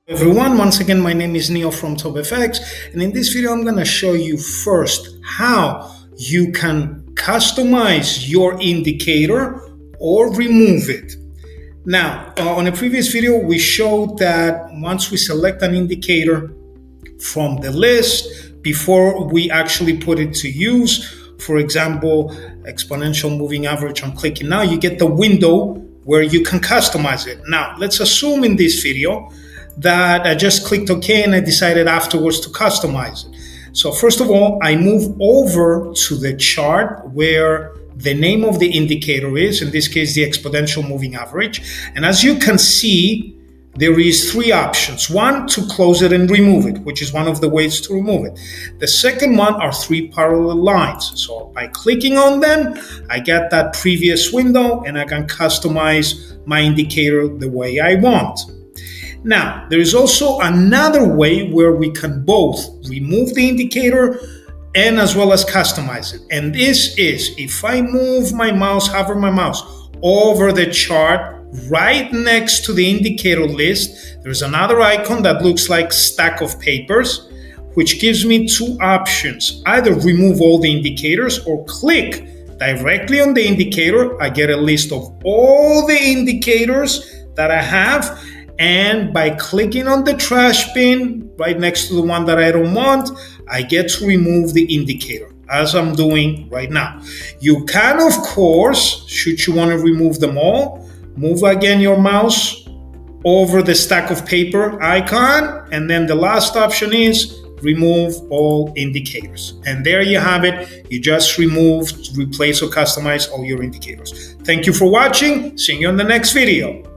Everyone, once again, my name is Neil from TopFX, and in this video, I'm going to show you first how you can customize your indicator or remove it. Now, on a previous video, we showed that once we select an indicator from the list, before we actually put it to use, for example, exponential moving average, I'm clicking now, you get the window where you can customize it. Now, let's assume in this video that I just clicked OK and I decided afterwards to customize it. So first of all, I move over to the chart where the name of the indicator is, in this case, the exponential moving average. And as you can see, there is three options. One, to close it and remove it, which is one of the ways to remove it. The second one are three parallel lines. So by clicking on them, I get that previous window and I can customize my indicator the way I want. Now, there is also another way where we can both remove the indicator and as well as customize it. And this is if I move my mouse, hover my mouse over the chart right next to the indicator list, there's another icon that looks like stack of papers, which gives me two options. Either remove all the indicators or click directly on the indicator. I get a list of all the indicators that I have. And by clicking on the trash bin right next to the one that I don't want, I get to remove the indicator, as I'm doing right now. You can, of course, should you want to remove them all, move again your mouse over the stack of paper icon, and then the last option is remove all indicators. And there you have it. You just removed, replace, or customize all your indicators. Thank you for watching. See you on the next video.